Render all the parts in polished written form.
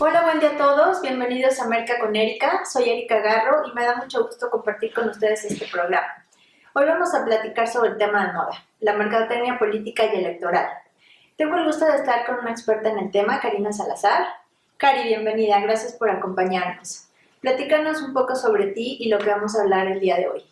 Hola, buen día a todos. Bienvenidos a Merca con Erika. Soy Erika Garro y me da mucho gusto compartir con ustedes este programa. Hoy vamos a platicar sobre el tema de moda, la mercadotecnia política y electoral. Tengo el gusto de estar con una experta en el tema, Karina Salazar. Cari, bienvenida. Gracias por acompañarnos. Platícanos un poco sobre ti y lo que vamos a hablar el día de hoy.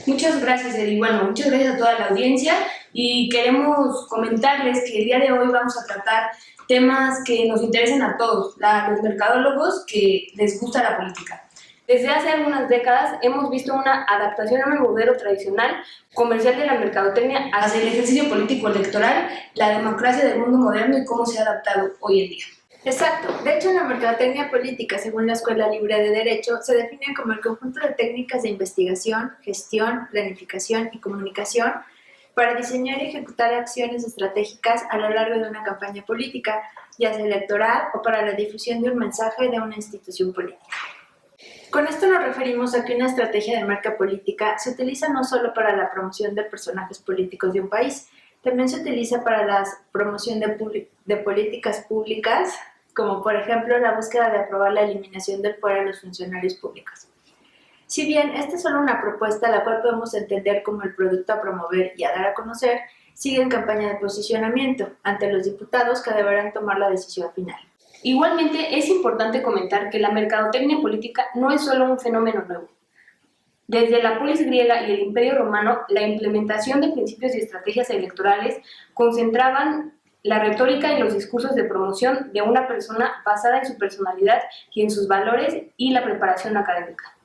Muchas gracias, Eri. Bueno, muchas gracias a toda la audiencia y queremos comentarles que el día de hoy vamos a tratar temas que nos interesan a todos, los mercadólogos que les gusta la política. Desde hace algunas décadas hemos visto una adaptación a un modelo tradicional comercial de la mercadotecnia hacia el ejercicio político electoral, la democracia del mundo moderno y cómo se ha adaptado hoy en día. Exacto. De hecho, la mercadotecnia política, según la Escuela Libre de Derecho, se define como el conjunto de técnicas de investigación, gestión, planificación y comunicación para diseñar y ejecutar acciones estratégicas a lo largo de una campaña política, ya sea electoral o para la difusión de un mensaje de una institución política. Con esto nos referimos a que una estrategia de marca política se utiliza no solo para la promoción de personajes políticos de un país, también se utiliza para la promoción de políticas públicas, como por ejemplo la búsqueda de aprobar la eliminación del fuero de los funcionarios públicos. Si bien esta es solo una propuesta la cual podemos entender como el producto a promover y a dar a conocer, sigue en campaña de posicionamiento ante los diputados que deberán tomar la decisión final. Igualmente, es importante comentar que la mercadotecnia política no es solo un fenómeno nuevo. Desde la polis griega y el Imperio Romano, la implementación de principios y estrategias electorales concentraban la retórica y los discursos de promoción de una persona basada en su personalidad y en sus valores y la preparación académica.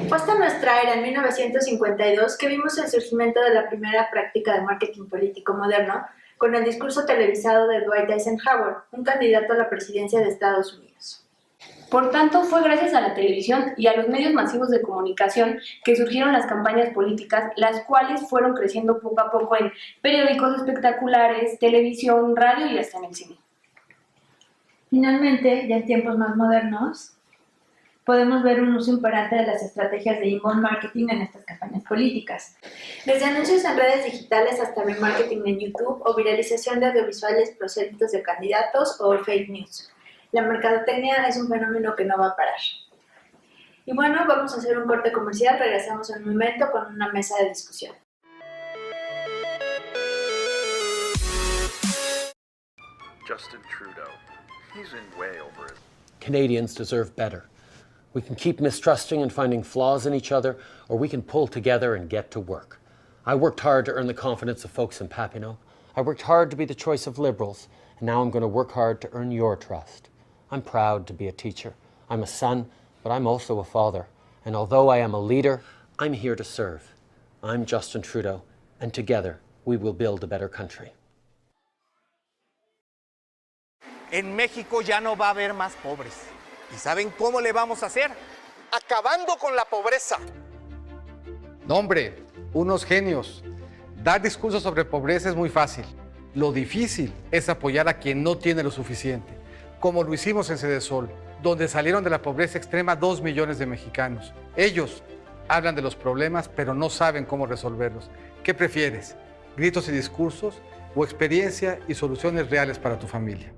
Fue hasta nuestra era, en 1952, que vimos el surgimiento de la primera práctica de marketing político moderno con el discurso televisado de Dwight Eisenhower, un candidato a la presidencia de Estados Unidos. Por tanto, fue gracias a la televisión y a los medios masivos de comunicación que surgieron las campañas políticas, las cuales fueron creciendo poco a poco en periódicos espectaculares, televisión, radio y hasta en el cine. Finalmente, ya en tiempos más modernos, podemos ver un uso imperante de las estrategias de inbound marketing en estas campañas políticas. Desde anuncios en redes digitales hasta remarketing en YouTube o viralización de audiovisuales procedentes de candidatos o fake news. La mercadotecnia es un fenómeno que no va a parar. Y bueno, vamos a hacer un corte comercial, regresamos en un momento con una mesa de discusión. Justin Trudeau, he's in way over it. Canadians deserve better. We can keep mistrusting and finding flaws in each other, or we can pull together and get to work. I worked hard to earn the confidence of folks in Papineau. I worked hard to be the choice of Liberals, and now I'm going to work hard to earn your trust. I'm proud to be a teacher. I'm a son, but I'm also a father. And although I am a leader, I'm here to serve. I'm Justin Trudeau, and together we will build a better country. En México ya no va a haber más pobres. ¿Y saben cómo le vamos a hacer? Acabando con la pobreza. No, hombre, unos genios. Dar discursos sobre pobreza es muy fácil. Lo difícil es apoyar a quien no tiene lo suficiente, como lo hicimos en Cedesol, donde salieron de la pobreza extrema 2 millones de mexicanos. Ellos hablan de los problemas, pero no saben cómo resolverlos. ¿Qué prefieres? ¿Gritos y discursos o experiencia y soluciones reales para tu familia?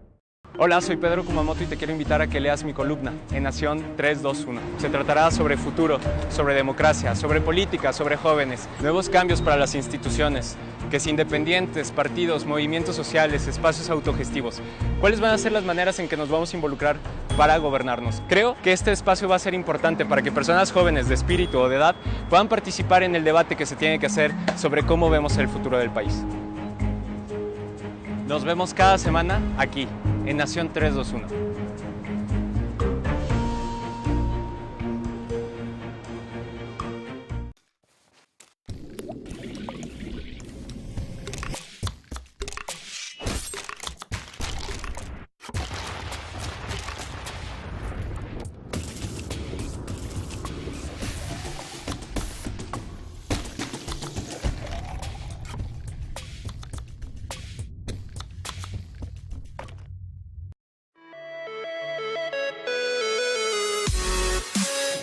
Hola, soy Pedro Kumamoto y te quiero invitar a que leas mi columna en Nación 321. Se tratará sobre futuro, sobre democracia, sobre política, sobre jóvenes, nuevos cambios para las instituciones, que es independientes, partidos, movimientos sociales, espacios autogestivos. ¿Cuáles van a ser las maneras en que nos vamos a involucrar para gobernarnos? Creo que este espacio va a ser importante para que personas jóvenes de espíritu o de edad puedan participar en el debate que se tiene que hacer sobre cómo vemos el futuro del país. Nos vemos cada semana aquí, en Nación 321.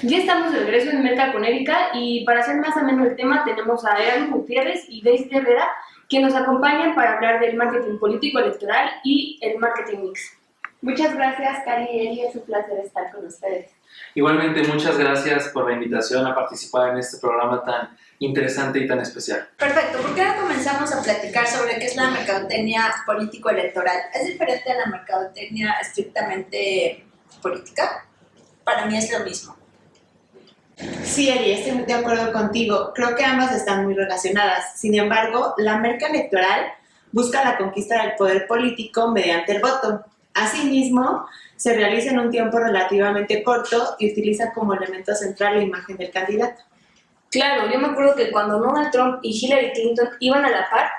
Ya estamos de regreso en Merca con Erika y para hacer más ameno el tema tenemos a Erasmo Gutiérrez y Daisy Herrera que nos acompañan para hablar del marketing político electoral y el marketing mix. Muchas gracias, Cari y Eli, es un placer estar con ustedes. Igualmente, muchas gracias por la invitación a participar en este programa tan interesante y tan especial. Perfecto, ¿por qué no comenzamos a platicar sobre qué es la mercadotecnia político-electoral? ¿Es diferente a la mercadotecnia estrictamente política? Para mí es lo mismo. Sí, Eli, estoy muy de acuerdo contigo. Creo que ambas están muy relacionadas. Sin embargo, la merca electoral busca la conquista del poder político mediante el voto. Asimismo, se realiza en un tiempo relativamente corto y utiliza como elemento central la imagen del candidato. Claro, yo me acuerdo que cuando Donald Trump y Hillary Clinton iban a la par,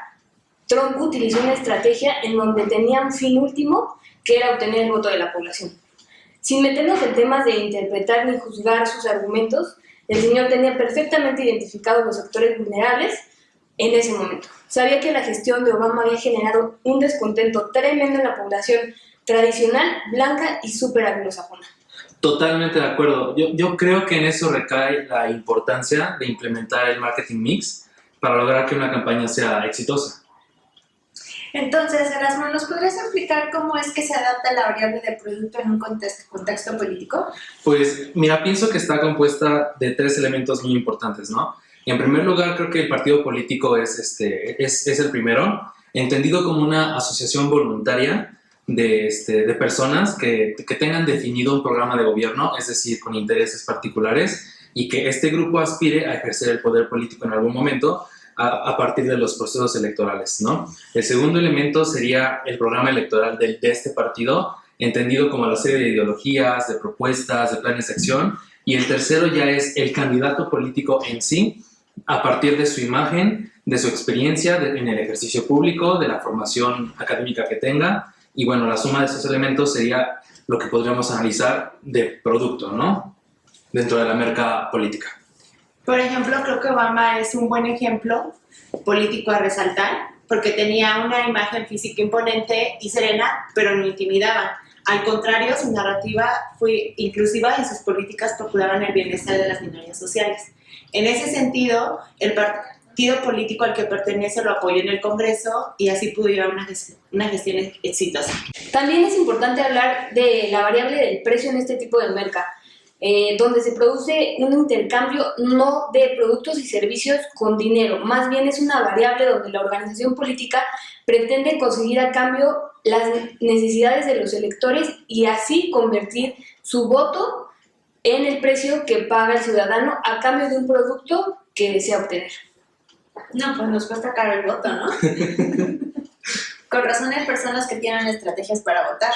Trump utilizó una estrategia en donde tenía un fin último, que era obtener el voto de la población. Sin meternos en temas de interpretar ni juzgar sus argumentos, el señor tenía perfectamente identificados los sectores vulnerables en ese momento. Sabía que la gestión de Obama había generado un descontento tremendo en la población tradicional, blanca y súper anglosajona. Totalmente de acuerdo. Yo creo que en eso recae la importancia de implementar el marketing mix para lograr que una campaña sea exitosa. Entonces, Erasmo, ¿nos podrías explicar cómo es que se adapta la variable de producto en un contexto político? Pues mira, pienso que está compuesta de 3 elementos muy importantes, ¿no? En primer lugar, creo que el partido político es el primero, entendido como una asociación voluntaria de personas que tengan definido un programa de gobierno, es decir, con intereses particulares, y que este grupo aspire a ejercer el poder político en algún momento a partir de los procesos electorales, ¿no? El segundo elemento sería el programa electoral de este partido, entendido como la serie de ideologías, de propuestas, de planes de acción, y el tercero ya es el candidato político en sí, a partir de su imagen, de su experiencia en el ejercicio público, de la formación académica que tenga, y bueno, la suma de esos elementos sería lo que podríamos analizar de producto, ¿no? Dentro de la merca política. Por ejemplo, creo que Obama es un buen ejemplo político a resaltar, porque tenía una imagen física imponente y serena, pero no intimidaba. Al contrario, su narrativa fue inclusiva y sus políticas procuraban el bienestar de las minorías sociales. En ese sentido, el partido político al que pertenece lo apoyó en el Congreso y así pudo llevar una gestión exitosa. También es importante hablar de la variable del precio en este tipo de merca, donde se produce un intercambio no de productos y servicios con dinero, más bien es una variable donde la organización política pretende conseguir a cambio las necesidades de los electores y así convertir su voto en el precio que paga el ciudadano a cambio de un producto que desea obtener. No, pues nos cuesta caro el voto, ¿no? Con razón hay personas que tienen estrategias para votar.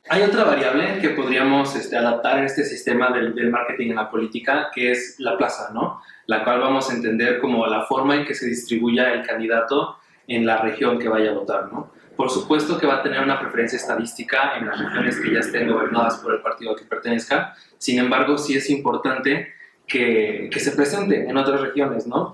Hay otra variable que podríamos adaptar en este sistema del marketing en la política, que es la plaza, ¿no? La cual vamos a entender como la forma en que se distribuya el candidato en la región que vaya a votar, ¿no? Por supuesto que va a tener una preferencia estadística en las regiones que ya estén gobernadas por el partido que pertenezca. Sin embargo, sí es importante que se presente en otras regiones, ¿no?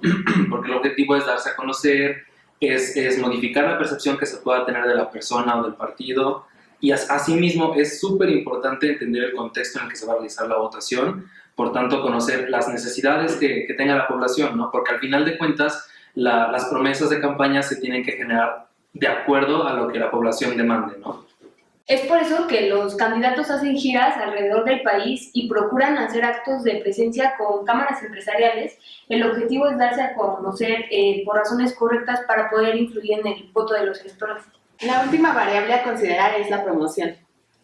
Porque el objetivo es darse a conocer, es modificar la percepción que se pueda tener de la persona o del partido. Y asimismo es súper importante entender el contexto en el que se va a realizar la votación, por tanto conocer las necesidades que tenga la población, ¿no? Porque al final de cuentas las promesas de campaña se tienen que generar de acuerdo a lo que la población demande, ¿no? Es por eso que los candidatos hacen giras alrededor del país y procuran hacer actos de presencia con cámaras empresariales. El objetivo es darse a conocer por razones correctas para poder influir en el voto de los electores. La última variable a considerar es la promoción,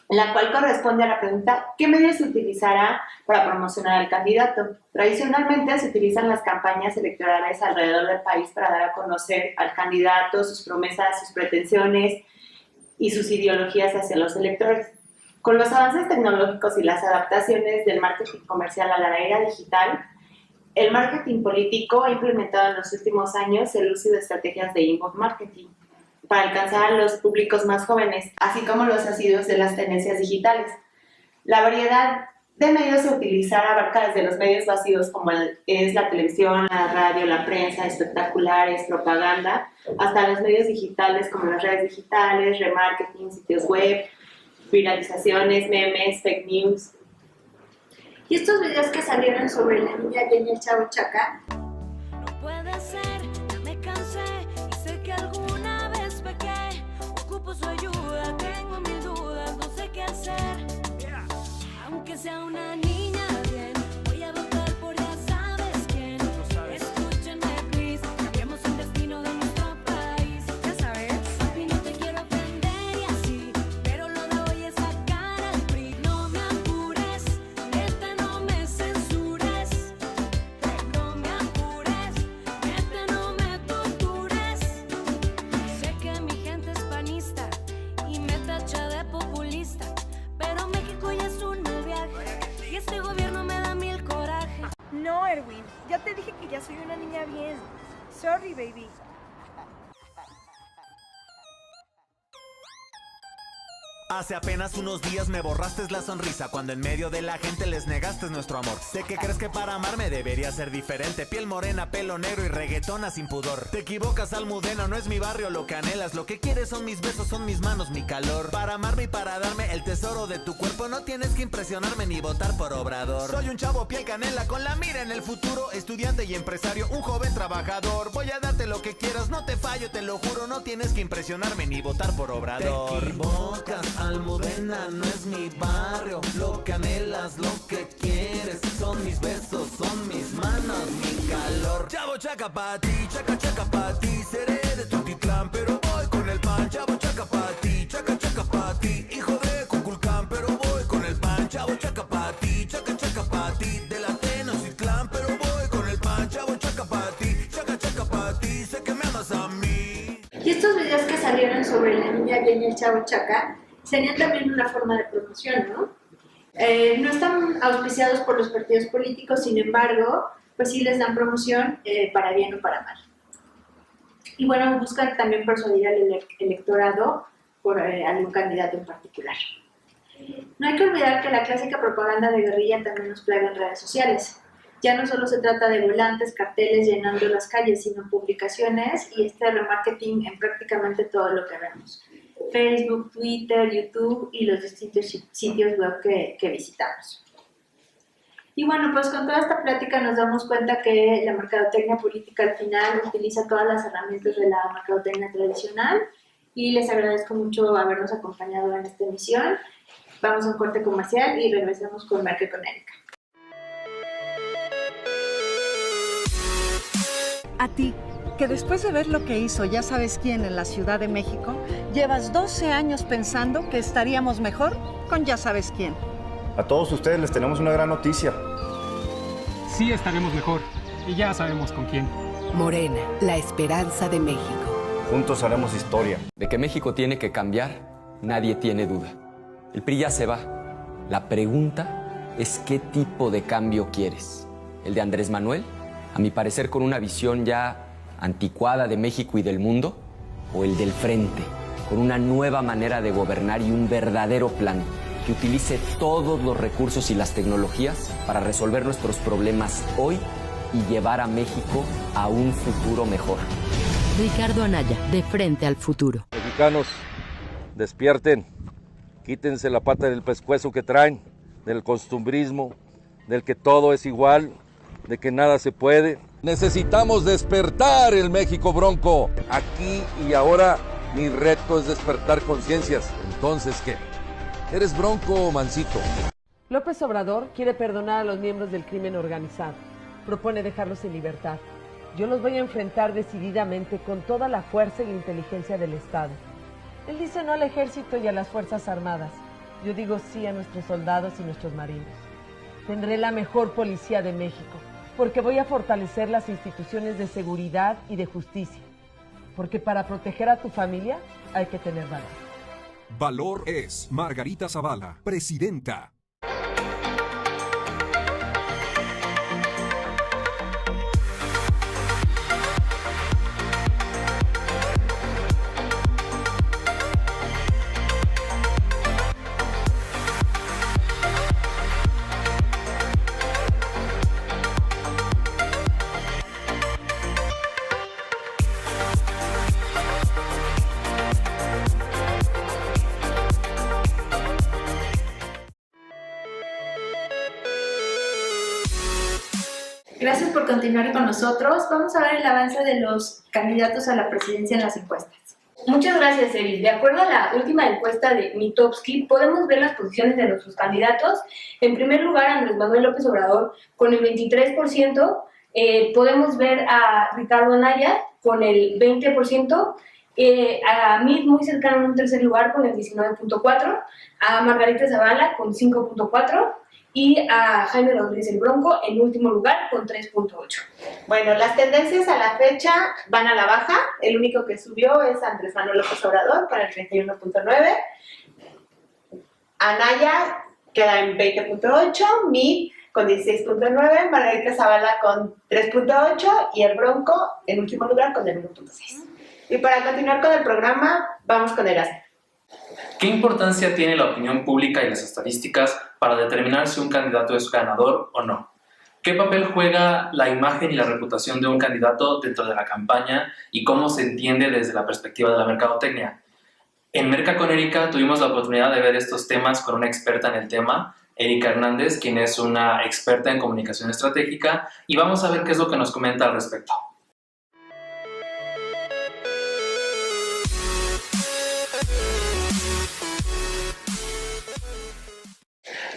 la cual corresponde a la pregunta ¿qué medios se utilizará para promocionar al candidato? Tradicionalmente se utilizan las campañas electorales alrededor del país para dar a conocer al candidato, sus promesas, sus pretensiones y sus ideologías hacia los electores. Con los avances tecnológicos y las adaptaciones del marketing comercial a la era digital, el marketing político ha implementado en los últimos años el uso de estrategias de inbound marketing para alcanzar a los públicos más jóvenes, así como los asiduos de las tendencias digitales. La variedad de medios a utilizar abarca desde los medios masivos como es la televisión, la radio, la prensa, espectaculares, propaganda, hasta los medios digitales como las redes digitales, remarketing, sitios web, viralizaciones, memes, fake news. Y estos videos que salieron sobre la niña Jenny el Chavo Chaca. No puede ser, ya me cansé y sé que alguna vez pequé. Ocupo su ayuda, tengo mil dudas, no sé qué hacer. Sorry, baby. Hace apenas unos días me borraste la sonrisa cuando en medio de la gente les negaste nuestro amor. Sé que crees que para amarme debería ser diferente. Piel morena, pelo negro y reggaetona sin pudor. Te equivocas, Almudena, no es mi barrio lo que anhelas. Lo que quieres son mis besos, son mis manos, mi calor. Para amarme y para darme el tesoro de tu cuerpo no tienes que impresionarme ni votar por Obrador. Soy un chavo piel canela con la mira en el futuro. Estudiante y empresario, un joven trabajador. Voy a darte lo que quieras, no te fallo, te lo juro. No tienes que impresionarme ni votar por Obrador. Te equivocas, Almudena, no es mi barrio. Lo que anhelas, lo que quieres son mis besos, son mis manos, mi calor. Chavo chaca pa' ti, chaca chaca pa' ti. Seré de Tultitlán, pero voy con el pan. Chavo chaca pa' ti, chaca chaca pa' ti. Hijo de Cuculcán, pero voy con el pan. Chavo chaca pa' ti, chaca chaca pa' ti. De la Tenochtitlán, pero voy con el pan. Chavo chaca pa' ti, chaca chaca pa' ti. Sé que me amas a mí. Y estos videos que salieron sobre la niña bien y el chavo chaca serían también una forma de promoción, ¿no? No están auspiciados por los partidos políticos, sin embargo, pues sí les dan promoción para bien o para mal. Y bueno, buscan también persuadir al electorado por algún candidato en particular. No hay que olvidar que la clásica propaganda de guerrilla también nos plaga en redes sociales. Ya no solo se trata de volantes, carteles llenando las calles, sino publicaciones y este remarketing en prácticamente todo lo que vemos. Facebook, Twitter, YouTube y los distintos sitios web que visitamos. Y bueno, pues con toda esta plática nos damos cuenta que la mercadotecnia política al final utiliza todas las herramientas de la mercadotecnia tradicional y les agradezco mucho habernos acompañado en esta emisión. Vamos a un corte comercial y regresamos con Marca con Erika. A ti, que después de ver lo que hizo ya sabes quién en la Ciudad de México, llevas 12 años pensando que estaríamos mejor con ya sabes quién. A todos ustedes les tenemos una gran noticia. Sí estaremos mejor, y ya sabemos con quién. Morena, la esperanza de México. Juntos haremos historia. De que México tiene que cambiar, nadie tiene duda. El PRI ya se va. La pregunta es ¿qué tipo de cambio quieres? ¿El de Andrés Manuel? A mi parecer con una visión ya anticuada de México y del mundo, o el del frente, con una nueva manera de gobernar y un verdadero plan que utilice todos los recursos y las tecnologías para resolver nuestros problemas hoy y llevar a México a un futuro mejor. Ricardo Anaya, de Frente al Futuro. Mexicanos, despierten, quítense la pata del pescuezo que traen, del costumbrismo, del que todo es igual, de que nada se puede. Necesitamos despertar el México bronco. Aquí y ahora mi reto es despertar conciencias. Entonces, ¿qué? ¿Eres bronco o mansito? López Obrador quiere perdonar a los miembros del crimen organizado. Propone dejarlos en libertad. Yo los voy a enfrentar decididamente con toda la fuerza y la inteligencia del Estado. Él dice no al ejército y a las Fuerzas Armadas. Yo digo sí a nuestros soldados y nuestros marinos. Tendré la mejor policía de México, porque voy a fortalecer las instituciones de seguridad y de justicia. Porque para proteger a tu familia hay que tener valor. Valor es Margarita Zavala, presidenta. Gracias por continuar con nosotros. Vamos a ver el avance de los candidatos a la presidencia en las encuestas. Muchas gracias, Eri. De acuerdo a la última encuesta de Mitofsky, podemos ver las posiciones de nuestros candidatos. En primer lugar, Andrés Manuel López Obrador con el 23%. Podemos ver a Ricardo Anaya con el 20%. A mí muy cercano en un tercer lugar con el 19.4%. A Margarita Zavala con 5.4%. Y a Jaime Rodríguez el Bronco en último lugar con 3.8. Bueno, las tendencias a la fecha van a la baja. El único que subió es Andrés Manuel López Obrador con el 31.9. Anaya queda en 20.8. con 16.9, Margarita Zavala con 3.8 y el Bronco en último lugar con el 1.6. Y para continuar con el programa, vamos con Erasmo. ¿Qué importancia tiene la opinión pública y las estadísticas para determinar si un candidato es ganador o no? ¿Qué papel juega la imagen y la reputación de un candidato dentro de la campaña y cómo se entiende desde la perspectiva de la mercadotecnia? En Merca con Erika tuvimos la oportunidad de ver estos temas con una experta en el tema, Erika Hernández, quien es una experta en comunicación estratégica, y vamos a ver qué es lo que nos comenta al respecto.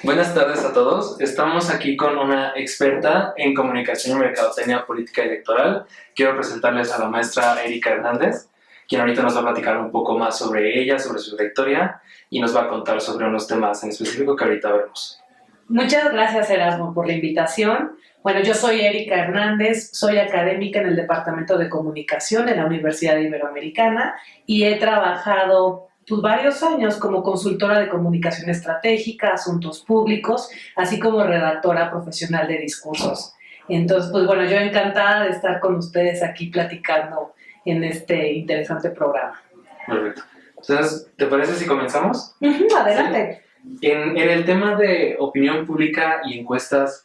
Buenas tardes a todos. Estamos aquí con una experta en comunicación y mercadotecnia política electoral. Quiero presentarles a la maestra Erika Hernández, quien ahorita nos va a platicar un poco más sobre ella, sobre su trayectoria, y nos va a contar sobre unos temas en específico que ahorita vemos. Muchas gracias, Erasmo, por la invitación. Bueno, yo soy Erika Hernández, soy académica en el Departamento de Comunicación en la Universidad Iberoamericana y he trabajado varios años como consultora de comunicación estratégica, asuntos públicos, así como redactora profesional de discursos. Entonces, pues bueno, yo encantada de estar con ustedes aquí platicando en este interesante programa. Perfecto. Entonces, ¿te parece si comenzamos? Adelante. Sí. En el tema de opinión pública y encuestas,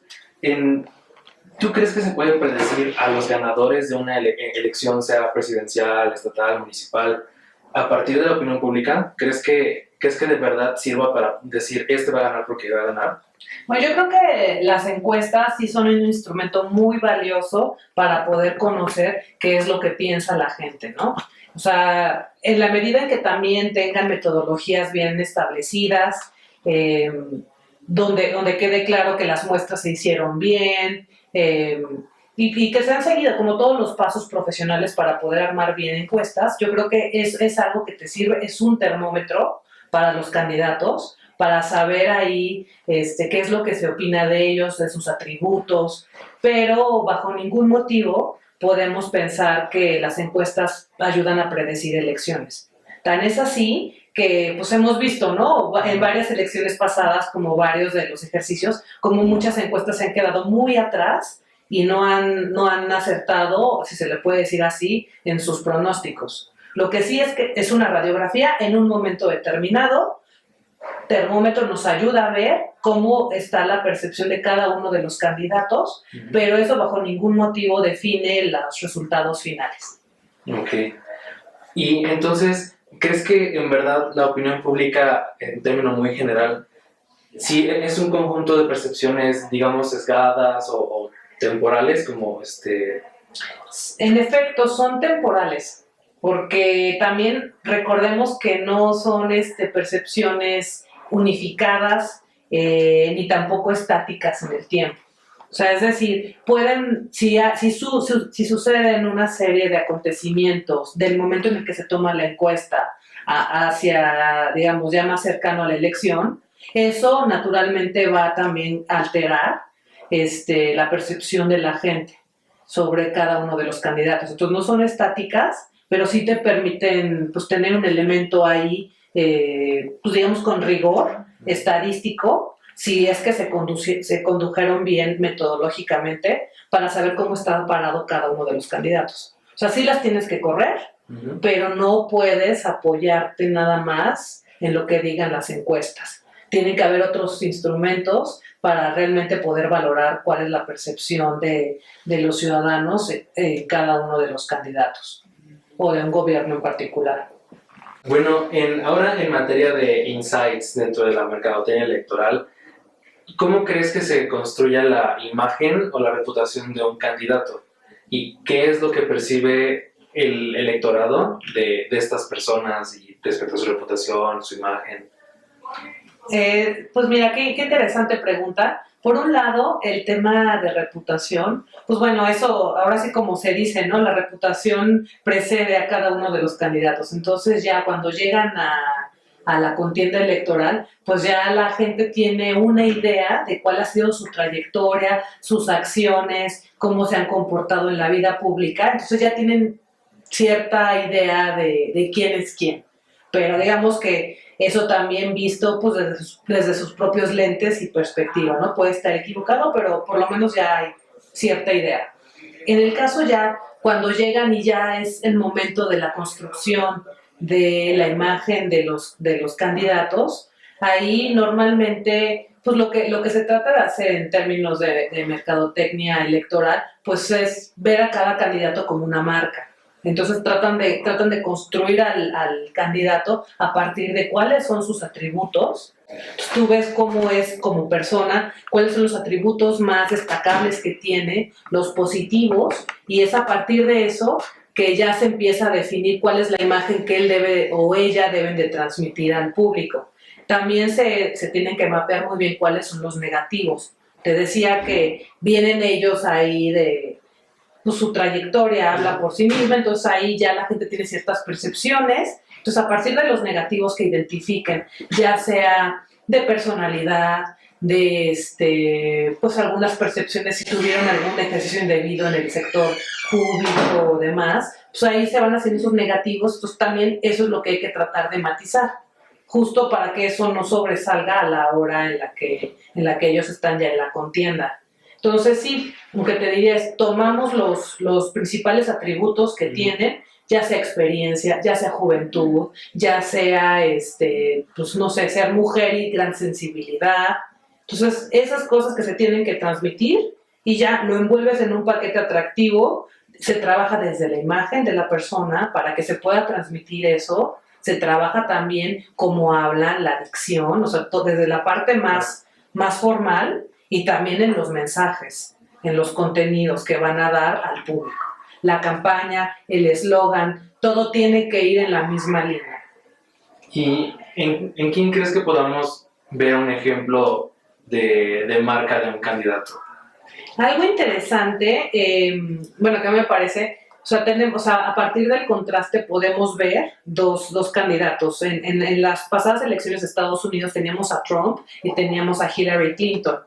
¿tú crees que se puede predecir a los ganadores de una elección, sea presidencial, estatal, municipal, a partir de la opinión pública? ¿Crees que de verdad sirva para decir este va a ganar porque va a ganar? Bueno, yo creo que las encuestas sí son un instrumento muy valioso para poder conocer qué es lo que piensa la gente, ¿no? O sea, en la medida en que también tengan metodologías bien establecidas, donde quede claro que las muestras se hicieron bien, y que se han seguido como todos los pasos profesionales para poder armar bien encuestas, yo creo que es algo que te sirve, es un termómetro para los candidatos, para saber ahí qué es lo que se opina de ellos, de sus atributos, pero bajo ningún motivo podemos pensar que las encuestas ayudan a predecir elecciones. Tan es así que pues hemos visto, ¿no?, en varias elecciones pasadas, como varios de los ejercicios, como muchas encuestas se han quedado muy atrás y no han acertado, si se le puede decir así, en sus pronósticos. Lo que sí es que es una radiografía en un momento determinado. Termómetro nos ayuda a ver cómo está la percepción de cada uno de los candidatos, pero eso bajo ningún motivo define los resultados finales. Ok. Y entonces, ¿crees que en verdad la opinión pública, en términos muy general, sí es un conjunto de percepciones, digamos, sesgadas o temporales, como En efecto, son temporales, porque también recordemos que no son percepciones unificadas ni tampoco estáticas en el tiempo. O sea, es decir, pueden, si suceden una serie de acontecimientos del momento en el que se toma la encuesta hacia, digamos, ya más cercano a la elección, eso naturalmente va también a alterar la percepción de la gente sobre cada uno de los candidatos. Entonces no son estáticas, pero sí te permiten pues, tener un elemento ahí, pues, digamos, con rigor estadístico, si es que se condujeron bien metodológicamente para saber cómo está parado cada uno de los candidatos. O sea, sí las tienes que correr, pero no puedes apoyarte nada más en lo que digan las encuestas. Tienen que haber otros instrumentos para realmente poder valorar cuál es la percepción de los ciudadanos en cada uno de los candidatos o de un gobierno en particular. Bueno, ahora en materia de insights dentro de la mercadotecnia electoral, ¿cómo crees que se construya la imagen o la reputación de un candidato? ¿Y qué es lo que percibe el electorado de estas personas y respecto a su reputación, su imagen? Pues mira, qué interesante pregunta. Por un lado, el tema de reputación, pues bueno, eso ahora sí como se dice, ¿no? La reputación precede a cada uno de los candidatos. Entonces ya cuando llegan a la contienda electoral, pues ya la gente tiene una idea de cuál ha sido su trayectoria, sus acciones, cómo se han comportado en la vida pública. Entonces ya tienen cierta idea de quién es quién. pero digamos que eso también visto pues desde sus propios lentes y perspectiva, ¿no? Puede estar equivocado, pero por lo menos ya hay cierta idea. En el caso ya, cuando llegan y ya es el momento de la construcción de la imagen de los candidatos, ahí normalmente pues lo que se trata de hacer en términos de mercadotecnia electoral, pues es ver a cada candidato como una marca. Entonces tratan de construir al candidato a partir de cuáles son sus atributos. Tú ves cómo es como persona, cuáles son los atributos más destacables que tiene, los positivos, y es a partir de eso que ya se empieza a definir cuál es la imagen que él debe o ella deben de transmitir al público. También se tienen que mapear muy bien cuáles son los negativos. Te decía que vienen ellos ahí de pues, su trayectoria, habla por sí misma, entonces ahí ya la gente tiene ciertas percepciones. Entonces, a partir de los negativos que identifiquen, ya sea de personalidad, de pues algunas percepciones si tuvieron algún ejercicio indebido en el sector público o demás, pues ahí se van haciendo esos negativos. Entonces también eso es lo que hay que tratar de matizar, justo para que eso no sobresalga a la hora en la que ellos están ya en la contienda. Entonces sí, lo que te diría es, tomamos los principales atributos que tienen, ya sea experiencia, ya sea juventud, ya sea, pues no sé, ser mujer y gran sensibilidad. Entonces, esas cosas que se tienen que transmitir y ya lo envuelves en un paquete atractivo, se trabaja desde la imagen de la persona para que se pueda transmitir eso, se trabaja también cómo hablan, la dicción, o sea, desde la parte más formal y también en los mensajes, en los contenidos que van a dar al público. La campaña, el eslogan, todo tiene que ir en la misma línea. ¿Y en quién crees que podamos ver un ejemplo de marca de un candidato? Algo interesante, que me parece, a partir del contraste podemos ver dos candidatos. En las pasadas elecciones de Estados Unidos teníamos a Trump y teníamos a Hillary Clinton.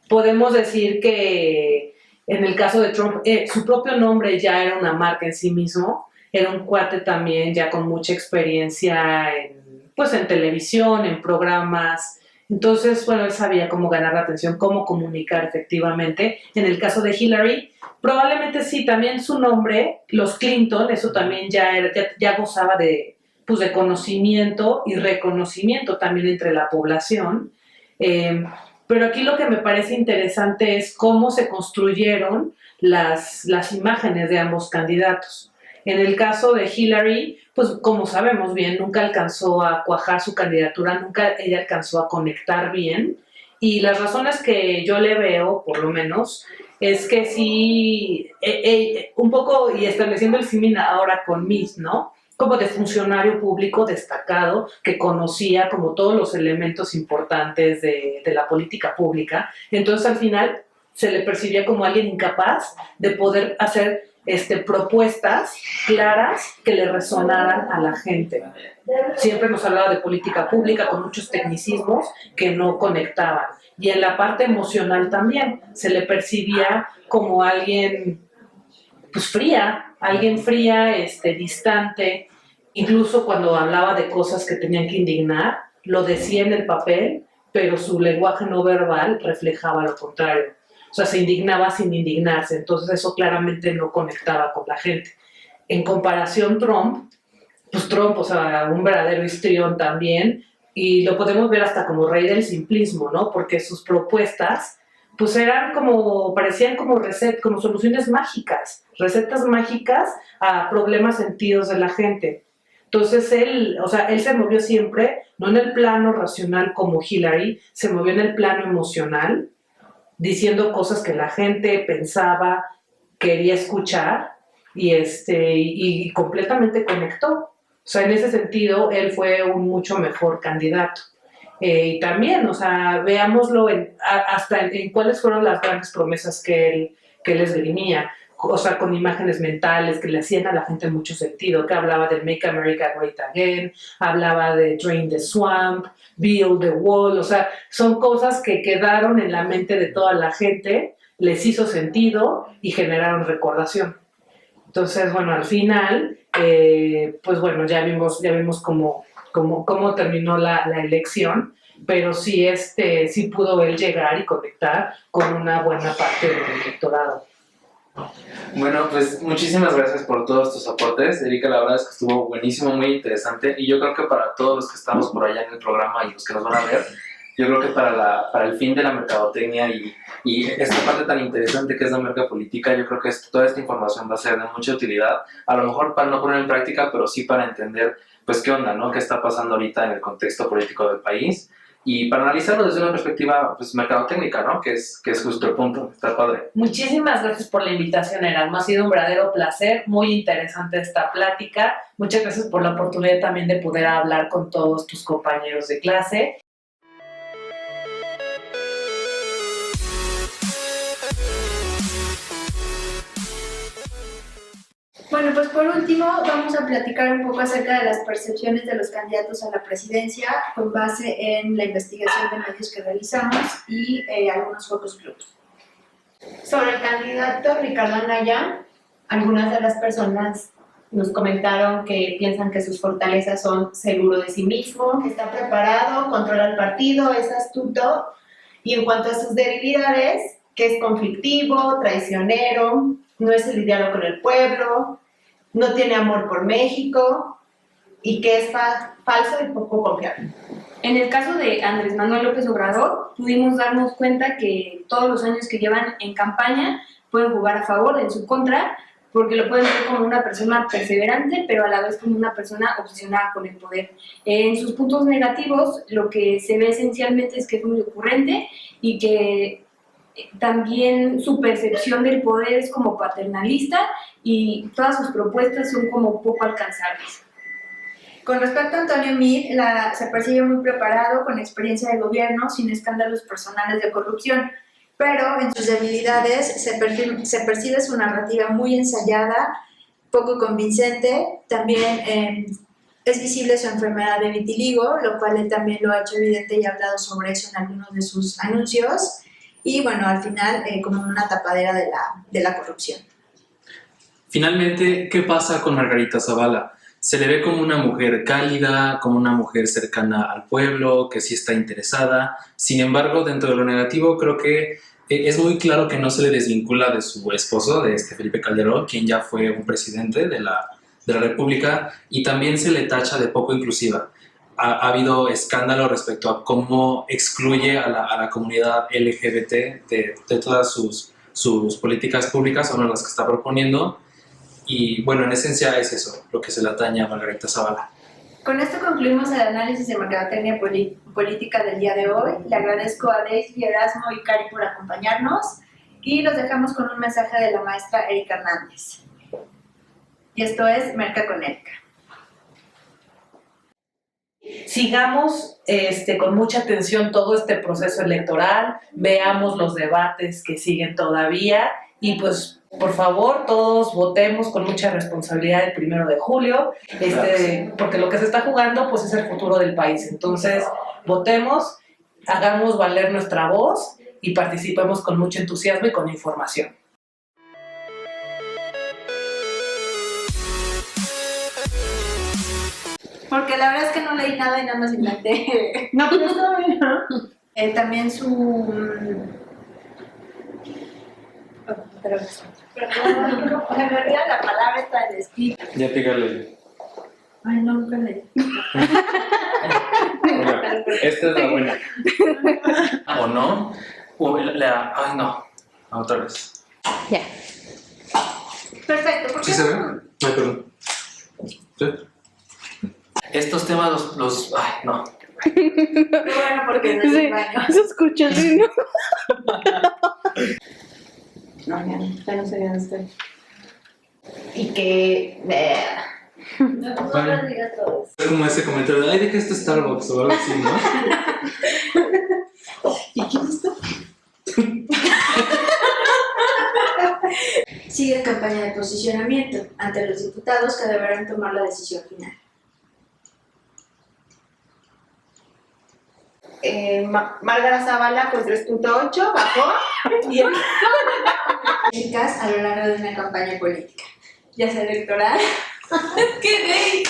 Podemos decir que en el caso de Trump, su propio nombre ya era una marca en sí mismo, era un cuate también ya con mucha experiencia en televisión, en programas. Entonces, él sabía cómo ganar la atención, cómo comunicar efectivamente. En el caso de Hillary, probablemente sí, también su nombre, los Clinton, eso también ya gozaba de conocimiento y reconocimiento también entre la población. Pero aquí lo que me parece interesante es cómo se construyeron las imágenes de ambos candidatos. En el caso de Hillary, pues como sabemos bien, nunca alcanzó a cuajar su candidatura, nunca ella alcanzó a conectar bien. Y las razones que yo le veo, por lo menos, es que sí, un poco, y estableciendo el símil ahora con Miss, ¿no? Como de funcionario público destacado que conocía como todos los elementos importantes de la política pública. Entonces al final se le percibía como alguien incapaz de poder hacer propuestas claras que le resonaran a la gente. Siempre nos hablaba de política pública con muchos tecnicismos que no conectaban. Y en la parte emocional también se le percibía como alguien fría, distante. Incluso cuando hablaba de cosas que tenían que indignar, lo decía en el papel, pero su lenguaje no verbal reflejaba lo contrario. O sea, se indignaba sin indignarse, entonces eso claramente no conectaba con la gente. En comparación, Trump, un verdadero histrión también, y lo podemos ver hasta como rey del simplismo, ¿no? Porque sus propuestas, parecían como soluciones mágicas, recetas mágicas a problemas sentidos de la gente. Entonces él se movió siempre, no en el plano racional como Hillary, se movió en el plano emocional, diciendo cosas que la gente pensaba, quería escuchar y completamente conectó. O sea, en ese sentido, él fue un mucho mejor candidato. Y también, veámoslo hasta en cuáles fueron las grandes promesas que él esgrimía. Con imágenes mentales que le hacían a la gente mucho sentido, que hablaba de Make America Great Again, hablaba de Drain the Swamp, Build the Wall, son cosas que quedaron en la mente de toda la gente, les hizo sentido y generaron recordación. Entonces, al final, ya vimos como cómo terminó la elección, pero sí, sí pudo él llegar y conectar con una buena parte del electorado. Bueno, pues muchísimas gracias por todos tus aportes, Erika. La verdad es que estuvo buenísimo, muy interesante, y yo creo que para todos los que estamos por allá en el programa y los que nos van a ver, yo creo que para el fin de la mercadotecnia y esta parte tan interesante que es la mercapolítica, yo creo que toda esta información va a ser de mucha utilidad, a lo mejor para no poner en práctica, pero sí para entender pues qué onda, ¿no? Qué está pasando ahorita en el contexto político del país, y para analizarlo desde una perspectiva pues mercadotécnica, ¿no? Que es justo el punto. Está padre. Muchísimas gracias por la invitación, Erasmo. Ha sido un verdadero placer, muy interesante esta plática. Muchas gracias por la oportunidad también de poder hablar con todos tus compañeros de clase. Bueno, pues por último vamos a platicar un poco acerca de las percepciones de los candidatos a la presidencia con base en la investigación de medios que realizamos y algunos focus groups. Sobre el candidato Ricardo Anaya, algunas de las personas nos comentaron que piensan que sus fortalezas son seguro de sí mismo, que está preparado, controla el partido, es astuto, y en cuanto a sus debilidades, que es conflictivo, traicionero, no es solidario con el pueblo, no tiene amor por México y que es falso y poco confiable. En el caso de Andrés Manuel López Obrador, pudimos darnos cuenta que todos los años que llevan en campaña pueden jugar a favor o en su contra, porque lo pueden ver como una persona perseverante, pero a la vez como una persona obsesionada con el poder. En sus puntos negativos, lo que se ve esencialmente es que es muy ocurrente y que también su percepción del poder es como paternalista y todas sus propuestas son como poco alcanzables. Con respecto a Antonio Meade, se percibe muy preparado, con experiencia de gobierno, sin escándalos personales de corrupción, pero en sus debilidades se percibe su narrativa muy ensayada, poco convincente. También es visible su enfermedad de vitiligo, lo cual él también lo ha hecho evidente y ha hablado sobre eso en algunos de sus anuncios. Y bueno, al final como una tapadera de la corrupción. Finalmente, ¿qué pasa con Margarita Zavala? Se le ve como una mujer cálida, como una mujer cercana al pueblo, que sí está interesada. Sin embargo, dentro de lo negativo, creo que es muy claro que no se le desvincula de su esposo, de Felipe Calderón, quien ya fue un presidente de la República, y también se le tacha de poco inclusiva. Ha habido escándalo respecto a cómo excluye a la comunidad LGBT de todas sus políticas públicas, o no las que está proponiendo. Y bueno, en esencia es eso lo que se le atañe a Margarita Zavala. Con esto concluimos el análisis de mercadotecnia política del día de hoy. Le agradezco a Daisy, Erasmo y Cari por acompañarnos y los dejamos con un mensaje de la maestra Erika Hernández. Y esto es Merca con Erika. Sigamos con mucha atención todo este proceso electoral, veamos los debates que siguen todavía y pues por favor todos votemos con mucha responsabilidad el 1 de julio, porque lo que se está jugando pues es el futuro del país. Entonces votemos, hagamos valer nuestra voz y participemos con mucho entusiasmo y con información. Porque la verdad es que no leí nada y nada más inventé. No, pero está bien, ¿no? También su... Perdón, se me olvida la palabra esta del escrito. Ya pícale. Ay, no, nunca leí. Esta es la buena. ¿O no? Ay, no. Otra vez. Ya. Perfecto. ¿Por qué ¿Sí se ve? no? Ay, perdón. ¿Sí? Estos temas ay, no. Qué bueno, porque no es el baño. Se escucha el niño. No, ya no sé dónde estoy. Y que... No lo digas todos. Es como ese comentario de, ay, ¿de qué es Starbucks? O algo así, ¿no? ¿Y qué es esto? Sigue campaña de posicionamiento ante los diputados que deberán tomar la decisión final. Margarita Zavala con 3.8 bajó y a lo largo de una campaña política, ya sea electoral. ¡Qué gay!